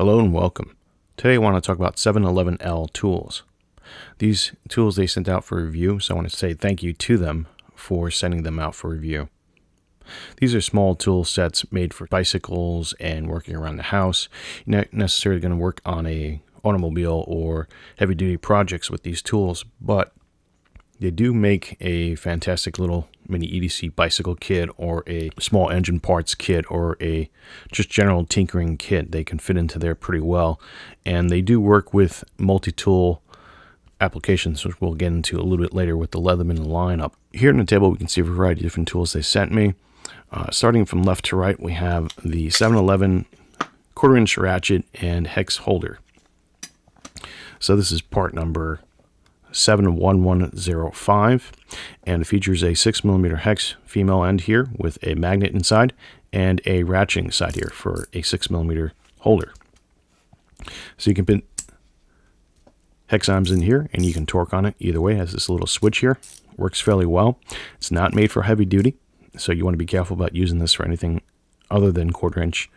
Hello and welcome. Today I want to talk about 711L tools. These tools they sent out for review, so I want to say thank you to them for sending them out for review. These are small tool sets made for bicycles and working around the house. You're not necessarily going to work on a automobile or heavy duty projects with these tools, but they do make a fantastic little mini EDC bicycle kit or a small engine parts kit or a just general tinkering kit. They can fit into there pretty well. And they do work with multi-tool applications, which we'll get into a little bit later with the Leatherman lineup. Here on the table, we can see a variety of different tools they sent me. Starting from left to right, we have the 711 quarter-inch ratchet and hex holder. So this is part number 71105, and it features a 6mm hex female end here with a magnet inside and a ratcheting side here for a 6mm holder. So you can put hex arms in here and you can torque on it either way. It has this little switch here. Works fairly well. It's not made for heavy duty, so you want to be careful about using this for anything other than quarter-inch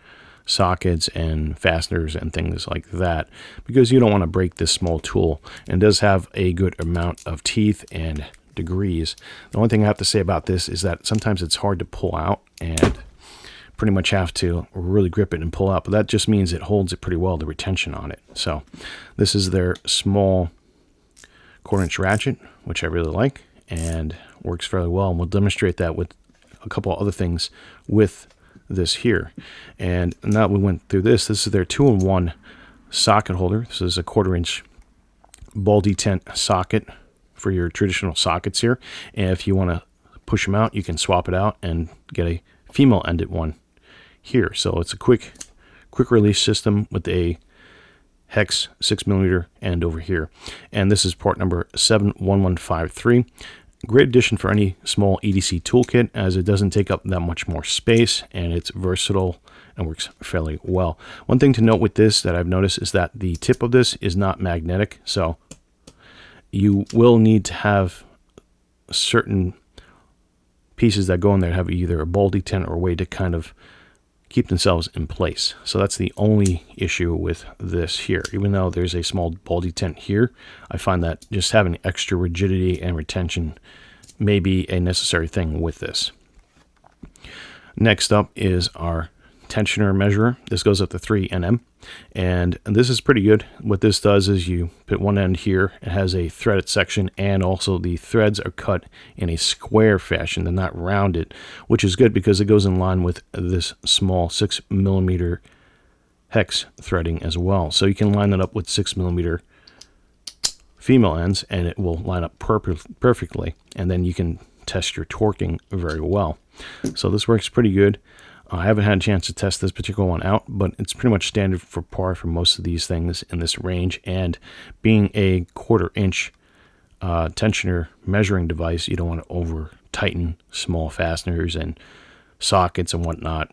sockets and fasteners and things like that, because you don't want to break this small tool. And it does have a good amount of teeth and degrees. The only thing I have to say about this is that sometimes it's hard to pull out and pretty much have to really grip it and pull out, but that just means it holds it pretty well, the retention on it. So this is their small quarter-inch ratchet, which I really like and works fairly well, and we'll demonstrate that with a couple other things with this here. And now we went through this is their 2-in-1 socket holder. This is a quarter-inch ball detent socket for your traditional sockets here, and if you want to push them out, you can swap it out and get a female ended one here. So it's a quick release system with a hex 6mm end over here. And this is part number 71153. Great addition for any small EDC toolkit, as it doesn't take up that much more space and it's versatile and works fairly well. One thing to note with this that I've noticed is that the tip of this is not magnetic, so you will need to have certain pieces that go in there have either a ball detent or a way to kind of keep themselves in place. So that's the only issue with this here. Even though there's a small ball detent here, I find that just having extra rigidity and retention may be a necessary thing with this. Next up is our tensioner measurer. This goes up to 3 nm, and this is pretty good. What this does is you put one end here, it has a threaded section, and also the threads are cut in a square fashion. They're not rounded, which is good because it goes in line with this small 6mm hex threading as well. So you can line it up with 6mm female ends and it will line up perfectly, and then you can test your torquing very well. So this works pretty good. I haven't had a chance to test this particular one out, but it's pretty much standard for par for most of these things in this range. And being a quarter-inch tensioner measuring device, you don't want to over tighten small fasteners and sockets and whatnot.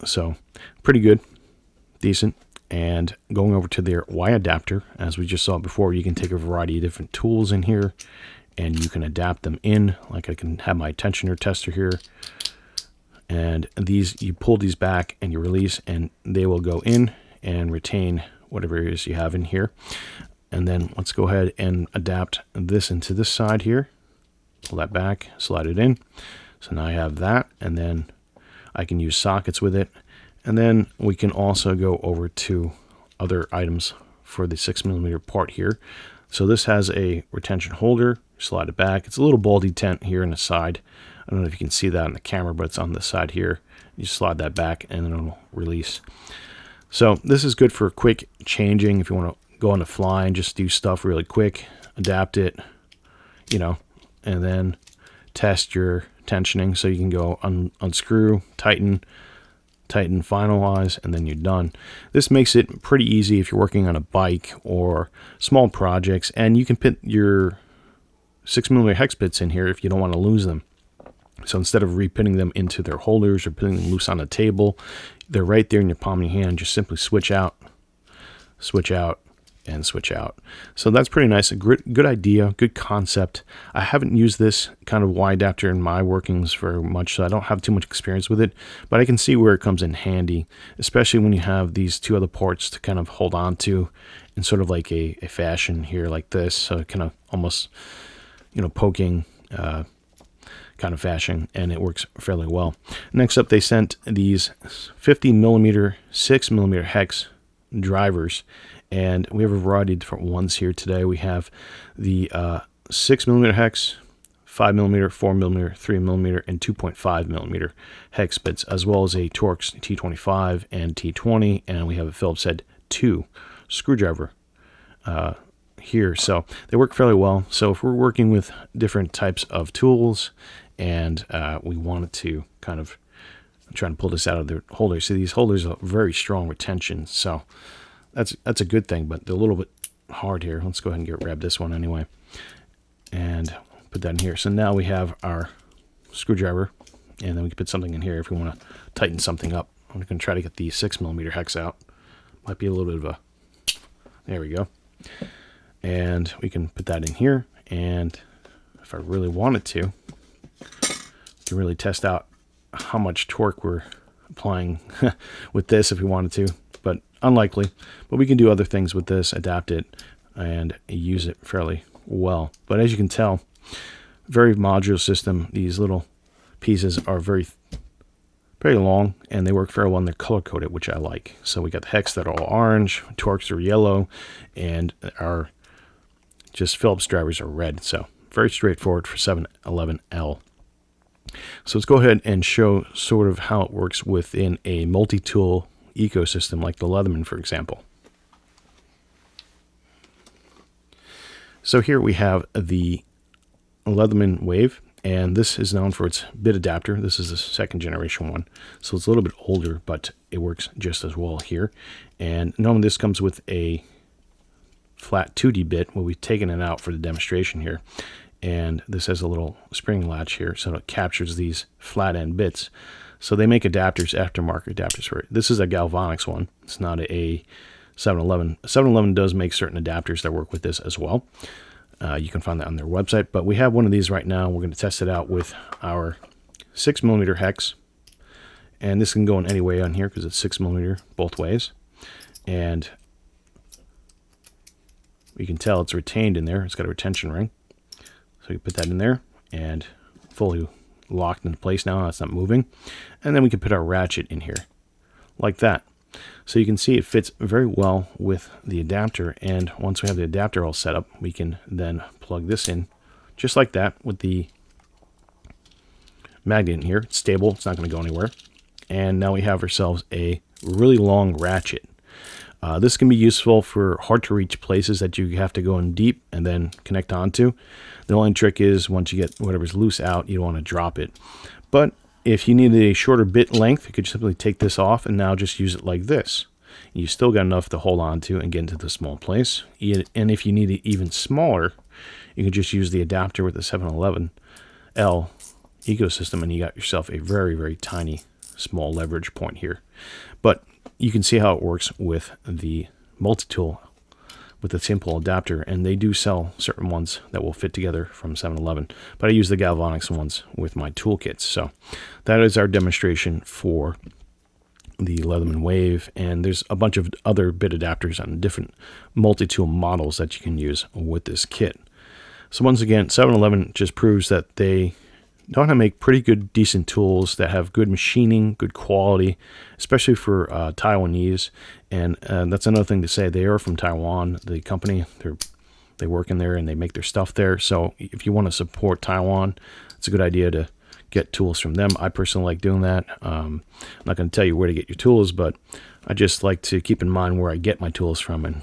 So pretty good, decent. And going over to their Y adapter, as we just saw before, you can take a variety of different tools in here and you can adapt them in. Like I can have my tensioner tester here, and these, you pull these back and you release and they will go in and retain whatever it is you have in here. And then let's go ahead and adapt this into this side here. Pull that back, slide it in. So now I have that, and then I can use sockets with it. And then we can also go over to other items for the 6mm part here. So this has a retention holder. Slide it back. It's a little ball detent here in the side. I don't know if you can see that on the camera, but it's on the side here. You slide that back and then it'll release. So this is good for quick changing if you want to go on the fly and just do stuff really quick, adapt it, and then test your tensioning. So you can go unscrew, tighten, finalize, and then you're done. This makes it pretty easy if you're working on a bike or small projects, and you can put your 6mm hex bits in here if you don't want to lose them. So instead of re-pinning them into their holders or putting them loose on a table, they're right there in your palm of your hand. Just simply switch out, and switch out. So that's pretty nice. A good idea, good concept. I haven't used this kind of Y adapter in my workings very much, so I don't have too much experience with it, but I can see where it comes in handy, especially when you have these two other ports to kind of hold on to in sort of like a fashion here like this, so kind of almost, you know, poking kind of fashion, and it works fairly well. Next up, they sent these 50mm 6mm hex drivers, and we have a variety of different ones here today. We have the 6mm hex, 5mm, 4mm, 3mm, and 2.5mm hex bits, as well as a Torx T25 and T20, and we have a Phillips Head 2 screwdriver here. So they work fairly well. So if we're working with different types of tools and we wanted to kind of try to pull this out of the holder, see, these holders are very strong retention, so that's a good thing, but they're a little bit hard here. Let's go ahead and grab this one anyway and put that in here. So now we have our screwdriver, and then we can put something in here if we want to tighten something up. I'm going to try to get the 6mm hex out. Might be a little bit of a, there we go. And we can put that in here, and if I really wanted to, we can really test out how much torque we're applying with this if we wanted to, but unlikely. But we can do other things with this, adapt it, and use it fairly well. But as you can tell, very modular system. These little pieces are very long, and they work very well, and they're color coded, which I like. So we got the hex that are all orange, Torx are yellow, and our just Phillips drivers are red. So very straightforward for 711L. So let's go ahead and show sort of how it works within a multi-tool ecosystem like the Leatherman, for example. So here we have the Leatherman Wave, and this is known for its bit adapter. This is the second generation one, so it's a little bit older, but it works just as well here. And normally this comes with a flat 2D bit, where we've taken it out for the demonstration here. And this has a little spring latch here, so it captures these flat end bits. So they make adapters, aftermarket adapters for it. This is a Galvanics one. It's not a 711. 711 does make certain adapters that work with this as well. You can find that on their website. But we have one of these right now. We're going to test it out with our 6mm hex. And this can go in any way on here because it's 6mm both ways. And you can tell it's retained in there. It's got a retention ring. So you put that in there and fully locked into place now. It's not moving. And then we can put our ratchet in here like that. So you can see it fits very well with the adapter. And once we have the adapter all set up, we can then plug this in just like that with the magnet in here. It's stable. It's not going to go anywhere. And now we have ourselves a really long ratchet. This can be useful for hard to reach places that you have to go in deep and then connect onto. The only trick is once you get whatever's loose out, you don't want to drop it. But if you need a shorter bit length, you could simply take this off and now just use it like this. You still got enough to hold on to and get into the small place. And if you need it even smaller, you can just use the adapter with the 711L ecosystem, and you got yourself a very, very tiny small leverage point here. But you can see how it works with the multi-tool with a simple adapter, and they do sell certain ones that will fit together from 711, but I use the Galvanics ones with my toolkits. So that is our demonstration for the Leatherman Wave, and there's a bunch of other bit adapters on different multi-tool models that you can use with this kit. So once again, 711 just proves that they know how to make pretty good, decent tools that have good machining, good quality, especially for Taiwanese. And that's another thing to say. They are from Taiwan, the company. They work in there and they make their stuff there. So if you want to support Taiwan, it's a good idea to get tools from them. I personally like doing that. I'm not going to tell you where to get your tools, but I just like to keep in mind where I get my tools from and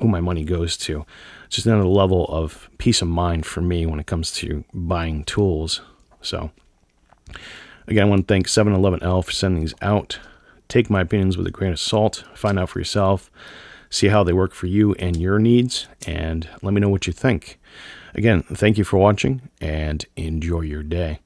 who my money goes to. It's just another level of peace of mind for me when it comes to buying tools. So, again, I want to thank 711L for sending these out. Take my opinions with a grain of salt. Find out for yourself. See how they work for you and your needs. And let me know what you think. Again, thank you for watching and enjoy your day.